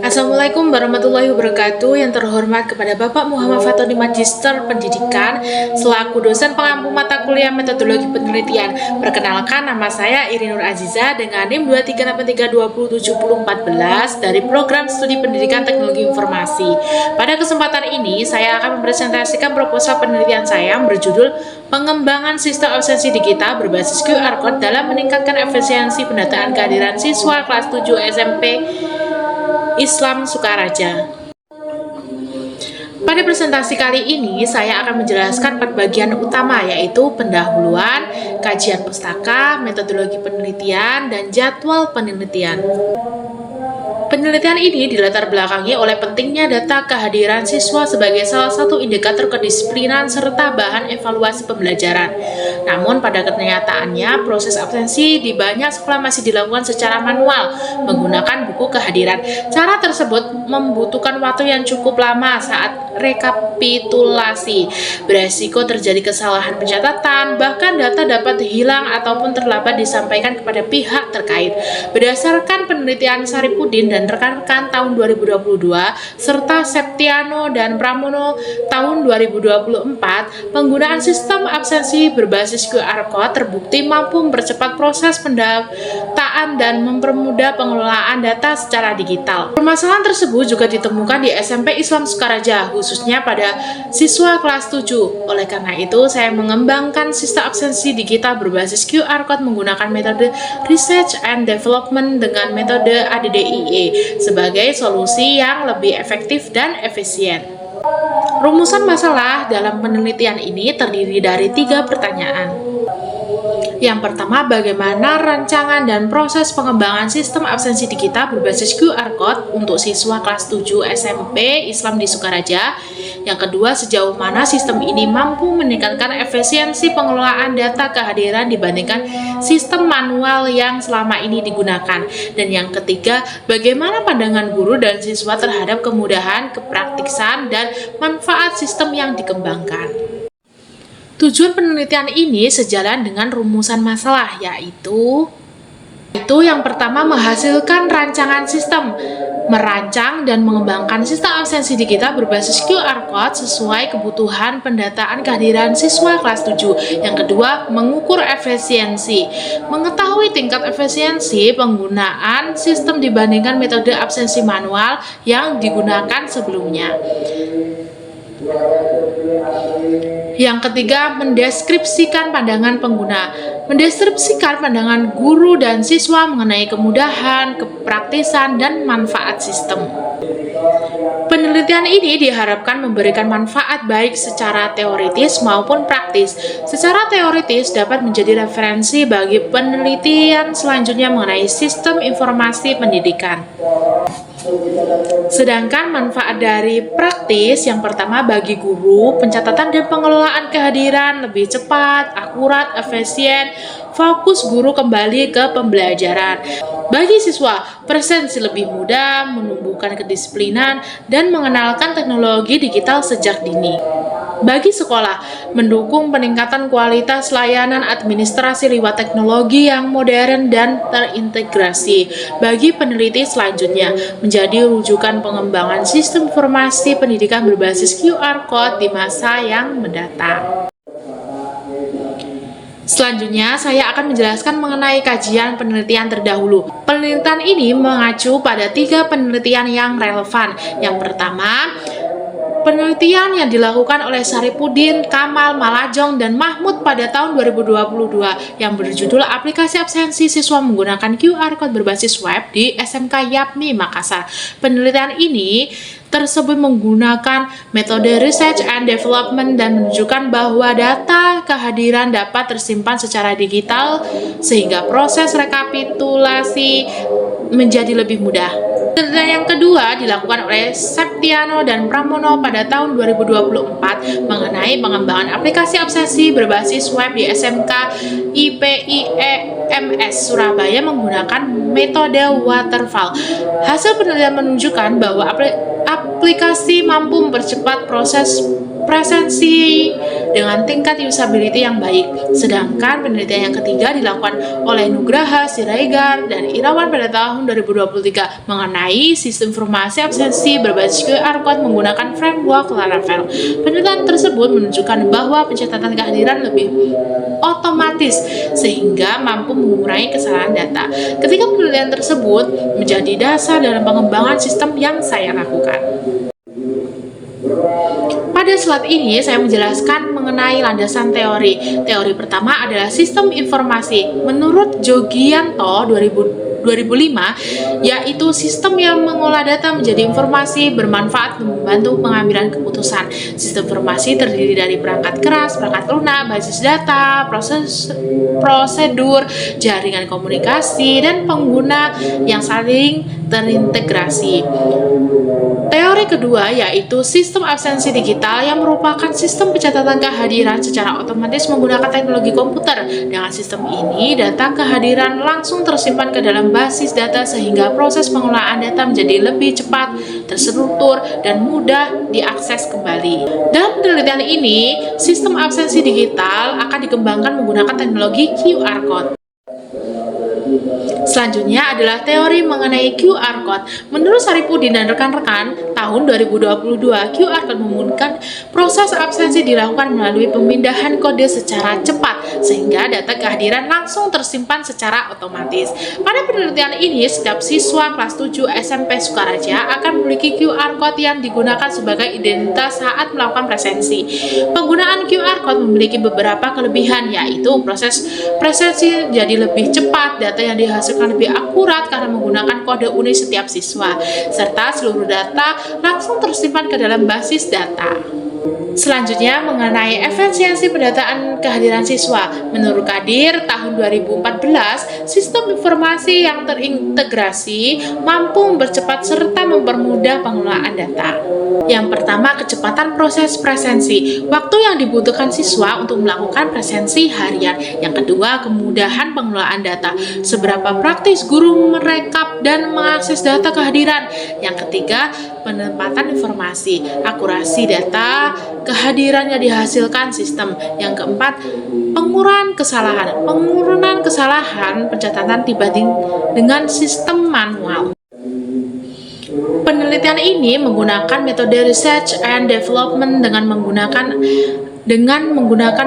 Assalamualaikum warahmatullahi wabarakatuh. Yang terhormat kepada Bapak Muhammad Fatoni Magister Pendidikan selaku dosen pengampu mata kuliah metodologi penelitian. Perkenalkan, nama saya Irin Nur Aziza dengan NIM 2383207014 dari Program Studi Pendidikan Teknologi Informasi. Pada kesempatan ini, saya akan mempresentasikan proposal penelitian saya yang berjudul Pengembangan Sistem Absensi Digital berbasis QR Code dalam meningkatkan efisiensi pendataan kehadiran siswa kelas 7 SMP Islam Sukaraja. Pada presentasi kali ini, saya akan menjelaskan 4 bagian utama, yaitu pendahuluan, kajian pustaka, metodologi penelitian, dan jadwal penelitian. Penelitian ini dilatar belakangi oleh pentingnya data kehadiran siswa sebagai salah satu indikator kedisiplinan serta bahan evaluasi pembelajaran. Namun pada kenyataannya, proses absensi di banyak sekolah masih dilakukan secara manual menggunakan buku kehadiran. Cara tersebut membutuhkan waktu yang cukup lama saat rekapitulasi. Beresiko terjadi kesalahan pencatatan, bahkan data dapat hilang ataupun terlambat disampaikan kepada pihak terkait. Berdasarkan penelitian Saripudin dan rekan-rekan tahun 2022 serta Septiano dan Pramono tahun 2024, penggunaan sistem absensi berbasis QR Code terbukti mampu mempercepat proses pendataan dan mempermudah pengelolaan data secara digital. Permasalahan tersebut juga ditemukan di SMP Islam Sukaraja, khususnya pada siswa kelas 7. Oleh karena itu, saya mengembangkan sistem absensi digital berbasis QR Code menggunakan metode Research and Development dengan metode ADDIE sebagai solusi yang lebih efektif dan efisien. Rumusan masalah dalam penelitian ini terdiri dari 3 pertanyaan. Yang pertama, bagaimana rancangan dan proses pengembangan sistem absensi digital berbasis QR Code untuk siswa kelas 7 SMP Islam di Sukaraja. Yang kedua, sejauh mana sistem ini mampu meningkatkan efisiensi pengelolaan data kehadiran dibandingkan sistem manual yang selama ini digunakan. Dan yang ketiga, bagaimana pandangan guru dan siswa terhadap kemudahan, kepraktisan, dan manfaat sistem yang dikembangkan. Tujuan penelitian ini sejalan dengan rumusan masalah, yaitu yang pertama, menghasilkan rancangan sistem, merancang dan mengembangkan sistem absensi digital berbasis QR Code sesuai kebutuhan pendataan kehadiran siswa kelas 7. Yang kedua, mengukur efisiensi, mengetahui tingkat efisiensi penggunaan sistem dibandingkan metode absensi manual yang digunakan sebelumnya. Yang ketiga, mendeskripsikan pandangan pengguna, mendeskripsikan pandangan guru dan siswa mengenai kemudahan, kepraktisan, dan manfaat sistem. Penelitian ini diharapkan memberikan manfaat baik secara teoritis maupun praktis. Secara teoritis dapat menjadi referensi bagi penelitian selanjutnya mengenai sistem informasi pendidikan. Sedangkan manfaat dari praktis, yang pertama bagi guru, pencatatan dan pengelolaan kehadiran lebih cepat, akurat, efisien, fokus guru kembali ke pembelajaran. Bagi siswa, presensi lebih mudah, menumbuhkan kedisiplinan, dan mengenalkan teknologi digital sejak dini. Bagi sekolah, mendukung peningkatan kualitas layanan administrasi lewat teknologi yang modern dan terintegrasi. Bagi peneliti selanjutnya, menjadi rujukan pengembangan sistem informasi pendidikan berbasis QR Code di masa yang mendatang. Selanjutnya, saya akan menjelaskan mengenai kajian penelitian terdahulu. Penelitian ini mengacu pada 3 penelitian yang relevan. Yang pertama, penelitian yang dilakukan oleh Saripudin, Kamal, Malajong, dan Mahmud pada tahun 2022 yang berjudul Aplikasi Absensi Siswa Menggunakan QR Code Berbasis Web di SMK Yapmi, Makassar. Penelitian ini tersebut menggunakan metode Research and Development dan menunjukkan bahwa data kehadiran dapat tersimpan secara digital sehingga proses rekapitulasi menjadi lebih mudah. Penelitian yang kedua dilakukan oleh Septiano dan Pramono pada tahun 2024 mengenai pengembangan aplikasi absensi berbasis web di SMK IPIEMS Surabaya menggunakan metode waterfall. Hasil penelitian menunjukkan bahwa aplikasi mampu mempercepat proses presensi dengan tingkat usability yang baik. Sedangkan penelitian yang ketiga dilakukan oleh Nugraha Siregar dan Irawan pada tahun 2023 mengenai sistem informasi absensi berbasis QR Code menggunakan framework Laravel. Penelitian tersebut menunjukkan bahwa pencatatan kehadiran lebih otomatis sehingga mampu mengurangi kesalahan data. Ketika penelitian tersebut menjadi dasar dalam pengembangan sistem yang saya lakukan. Pada slide ini saya menjelaskan mengenai landasan teori. Teori pertama adalah sistem informasi. Menurut Jogianto 2005, yaitu sistem yang mengolah data menjadi informasi bermanfaat dan membantu pengambilan keputusan. Sistem informasi terdiri dari perangkat keras, perangkat lunak, basis data, prosedur, jaringan komunikasi, dan pengguna yang saling terintegrasi. Teori kedua yaitu sistem absensi digital yang merupakan sistem pencatatan kehadiran secara otomatis menggunakan teknologi komputer. Dengan sistem ini, data kehadiran langsung tersimpan ke dalam basis data sehingga proses pengolahan data menjadi lebih cepat, terstruktur, dan mudah diakses kembali. Dalam penelitian ini, sistem absensi digital akan dikembangkan menggunakan teknologi QR Code. Selanjutnya adalah teori mengenai QR Code. Menurut Saripudin dan rekan-rekan, tahun 2022, QR Code memungkinkan proses absensi dilakukan melalui pemindahan kode secara cepat, sehingga data kehadiran langsung tersimpan secara otomatis. Pada penelitian ini, setiap siswa kelas 7 SMP Sukaraja akan memiliki QR Code yang digunakan sebagai identitas saat melakukan presensi. Penggunaan QR Code memiliki beberapa kelebihan, yaitu proses presensi jadi lebih cepat, data yang dihasilkan lebih akurat karena menggunakan kode unik setiap siswa, serta seluruh data langsung tersimpan ke dalam basis data. Selanjutnya mengenai efisiensi pendataan kehadiran siswa. Menurut Kadir, tahun 2014, sistem informasi yang terintegrasi mampu mempercepat serta mempermudah pengelolaan data. Yang pertama, kecepatan proses presensi. Waktu yang dibutuhkan siswa untuk melakukan presensi harian. Yang kedua, kemudahan pengelolaan data. Seberapa praktis guru merekap dan mengakses data kehadiran. Yang ketiga, penempatan informasi. Akurasi data kehadiran yang dihasilkan sistem. Yang keempat, pengurangan kesalahan. Penurunan kesalahan pencatatan dibanding dengan sistem manual. Penelitian ini menggunakan metode research and development dengan menggunakan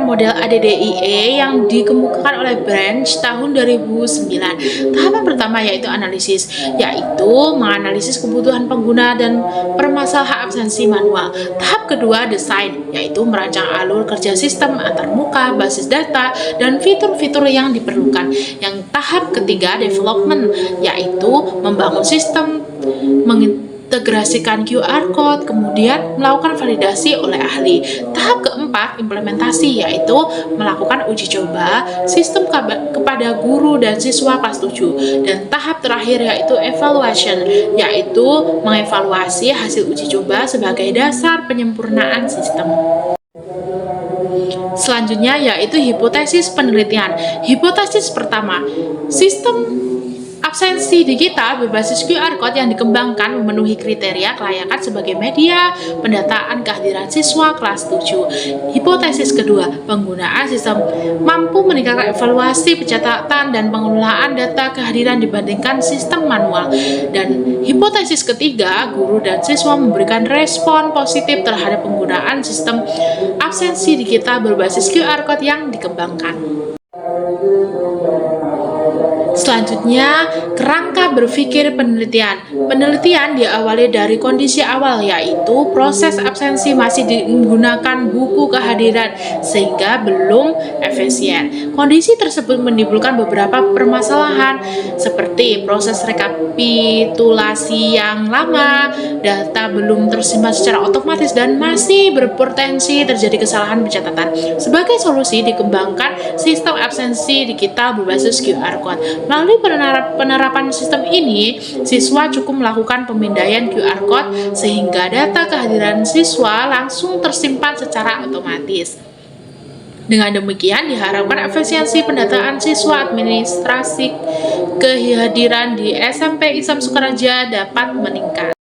model ADDIE yang dikemukakan oleh Branch tahun 2009. Tahapan pertama yaitu analisis, yaitu menganalisis kebutuhan pengguna dan permasalahan absensi manual. Tahap kedua desain, yaitu merancang alur kerja sistem antarmuka, basis data, dan fitur-fitur yang diperlukan. Yang tahap ketiga development, yaitu membangun sistem, mengintegrasikan QR Code, kemudian melakukan validasi oleh ahli. Tahap keempat, implementasi, yaitu melakukan uji coba sistem kepada guru dan siswa kelas 7. Dan tahap terakhir yaitu evaluation, yaitu mengevaluasi hasil uji coba sebagai dasar penyempurnaan sistem. Selanjutnya yaitu hipotesis penelitian. Hipotesis pertama, sistem absensi digital berbasis QR Code yang dikembangkan memenuhi kriteria kelayakan sebagai media pendataan kehadiran siswa kelas 7. Hipotesis kedua, penggunaan sistem mampu meningkatkan evaluasi, pencatatan, dan pengelolaan data kehadiran dibandingkan sistem manual. Dan hipotesis ketiga, guru dan siswa memberikan respon positif terhadap penggunaan sistem absensi digital berbasis QR Code yang dikembangkan. Selanjutnya, kerangka berpikir penelitian. Penelitian diawali dari kondisi awal, yaitu proses absensi masih menggunakan buku kehadiran sehingga belum efisien. Kondisi tersebut menimbulkan beberapa permasalahan seperti proses rekapitulasi yang lama, data belum tersimpan secara otomatis, dan masih berpotensi terjadi kesalahan pencatatan. Sebagai solusi, dikembangkan sistem absensi digital berbasis QR Code. Melalui penerapan sistem ini, siswa cukup melakukan pemindaian QR Code sehingga data kehadiran siswa langsung tersimpan secara otomatis. Dengan demikian, diharapkan efisiensi pendataan siswa administrasi kehadiran di SMP Islam Sukaraja dapat meningkat.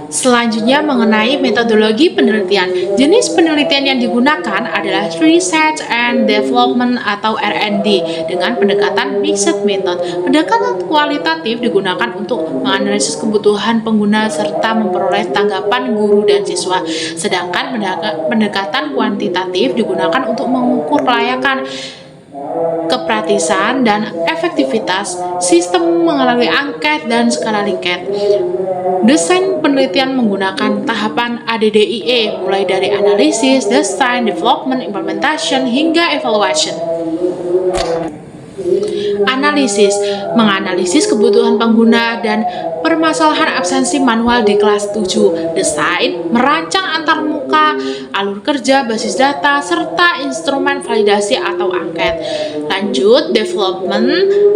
Selanjutnya mengenai metodologi penelitian. Jenis penelitian yang digunakan adalah Research and Development atau R&D dengan pendekatan mixed method. Pendekatan kualitatif digunakan untuk menganalisis kebutuhan pengguna serta memperoleh tanggapan guru dan siswa. Sedangkan pendekatan kuantitatif digunakan untuk mengukur kelayakan, kepraktisan dan efektivitas sistem melalui angket dan skala Likert. Desain penelitian menggunakan tahapan ADDIE mulai dari analisis, design, development, implementation hingga evaluation. Analisis menganalisis kebutuhan pengguna dan permasalahan absensi manual di kelas 7. Desain merancang antarmuka, alur kerja, basis data, serta instrumen validasi atau angket. Lanjut, development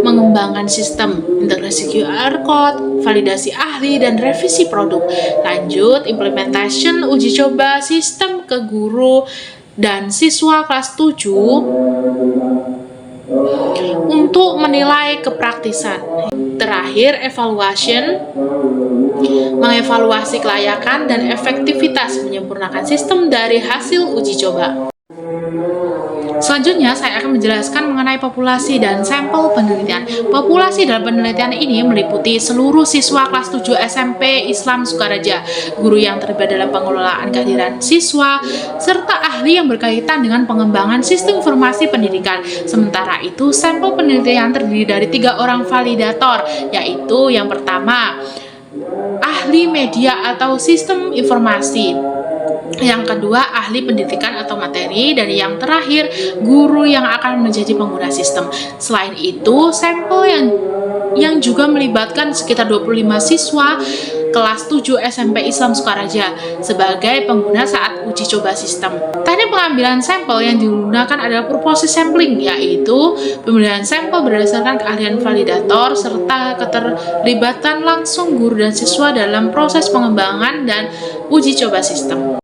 mengembangkan sistem, integrasi QR code, validasi ahli, dan revisi produk. Lanjut, implementation uji coba sistem ke guru dan siswa kelas 7 untuk menilai kepraktisan. Terakhir, evaluation mengevaluasi kelayakan dan efektivitas menyempurnakan sistem dari hasil uji coba. Selanjutnya, saya akan menjelaskan mengenai populasi dan sampel penelitian. Populasi dalam penelitian ini meliputi seluruh siswa kelas 7 SMP Islam Sukaraja, guru yang terlibat dalam pengelolaan kehadiran siswa, serta ahli yang berkaitan dengan pengembangan sistem informasi pendidikan. Sementara itu, sampel penelitian terdiri dari 3 orang validator, yaitu yang pertama, ahli media atau sistem informasi. Yang kedua, ahli pendidikan atau materi, dan yang terakhir, guru yang akan menjadi pengguna sistem. Selain itu, sampel yang juga melibatkan sekitar 25 siswa kelas 7 SMP Islam Sukaraja sebagai pengguna saat uji coba sistem. Teknik pengambilan sampel yang digunakan adalah purposive sampling, yaitu pemilihan sampel berdasarkan keahlian validator serta keterlibatan langsung guru dan siswa dalam proses pengembangan dan uji coba sistem.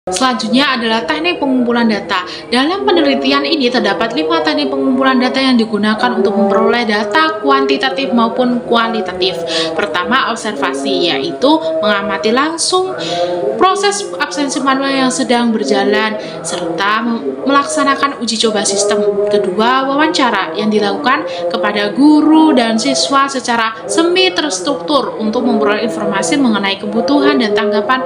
Selanjutnya adalah teknik pengumpulan data. Dalam penelitian ini terdapat 5 teknik pengumpulan data yang digunakan untuk memperoleh data kuantitatif maupun kualitatif. Pertama, observasi, yaitu mengamati langsung proses absensi manual yang sedang berjalan serta melaksanakan uji coba sistem. Kedua, wawancara yang dilakukan kepada guru dan siswa secara semi terstruktur untuk memperoleh informasi mengenai kebutuhan dan tanggapan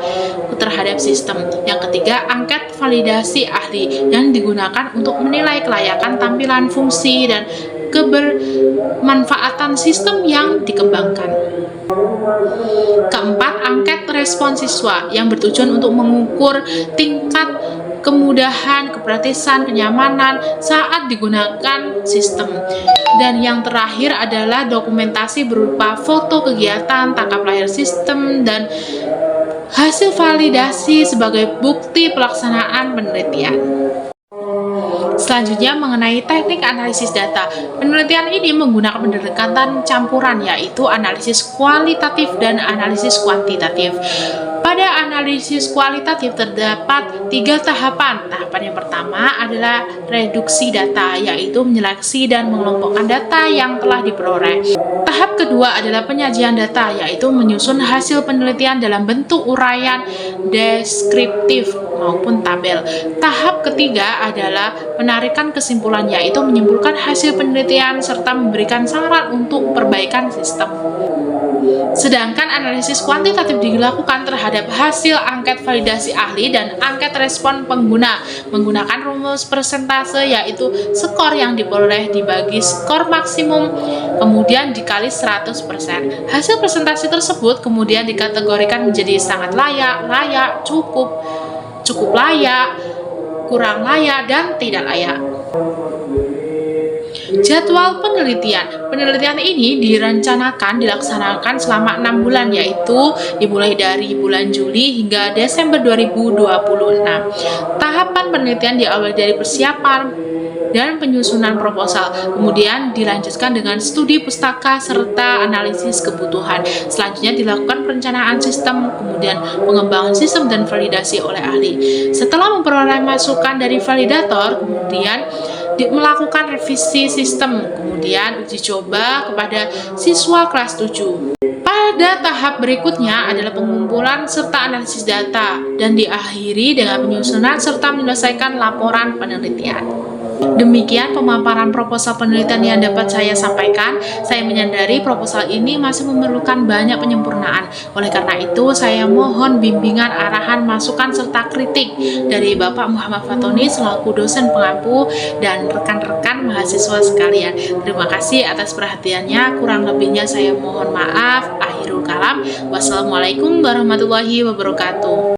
terhadap sistem. Yang ketiga, angket validasi ahli yang digunakan untuk menilai kelayakan tampilan, fungsi, dan kebermanfaatan sistem yang dikembangkan. Keempat, angket respon siswa yang bertujuan untuk mengukur tingkat kemudahan, kepraktisan, kenyamanan saat digunakan sistem. Dan yang terakhir adalah dokumentasi berupa foto kegiatan, tangkap layar sistem, dan hasil validasi sebagai bukti pelaksanaan penelitian. Selanjutnya mengenai teknik analisis data. Penelitian ini menggunakan pendekatan campuran, yaitu analisis kualitatif dan analisis kuantitatif. Pada analisis kualitatif terdapat 3 tahapan. Tahapan yang pertama adalah reduksi data, yaitu menyeleksi dan mengelompokkan data yang telah diperoleh. Tahap kedua adalah penyajian data, yaitu menyusun hasil penelitian dalam bentuk uraian deskriptif maupun tabel. Tahap ketiga adalah penarikan kesimpulan, yaitu menyimpulkan hasil penelitian serta memberikan saran untuk perbaikan sistem. Sedangkan analisis kuantitatif dilakukan terhadap hasil angket validasi ahli dan angket respon pengguna menggunakan rumus persentase, yaitu skor yang diperoleh dibagi skor maksimum kemudian dikali 100%. Hasil presentasi tersebut kemudian dikategorikan menjadi sangat layak, layak, cukup layak, kurang layak, dan tidak layak. Jadwal penelitian. Penelitian ini direncanakan dilaksanakan selama 6 bulan, yaitu dimulai dari bulan Juli hingga Desember 2026. Tahapan penelitian diawali dari persiapan dan penyusunan proposal, kemudian dilanjutkan dengan studi pustaka serta analisis kebutuhan. Selanjutnya dilakukan perencanaan sistem, kemudian pengembangan sistem dan validasi oleh ahli. Setelah memperoleh masukan dari validator, kemudian melakukan revisi sistem, kemudian uji coba kepada siswa kelas 7. Pada Pada tahap berikutnya adalah pengumpulan serta analisis data dan diakhiri dengan penyusunan serta menyelesaikan laporan penelitian. Demikian pemaparan proposal penelitian yang dapat saya sampaikan. Saya menyadari proposal ini masih memerlukan banyak penyempurnaan. Oleh karena itu, saya mohon bimbingan, arahan, masukan, serta kritik dari Bapak Muhammad Fatoni selaku dosen pengampu dan rekan-rekan mahasiswa sekalian. Terima kasih atas perhatiannya. Kurang lebihnya saya mohon maaf. Akhirul kalam. Wassalamualaikum warahmatullahi wabarakatuh.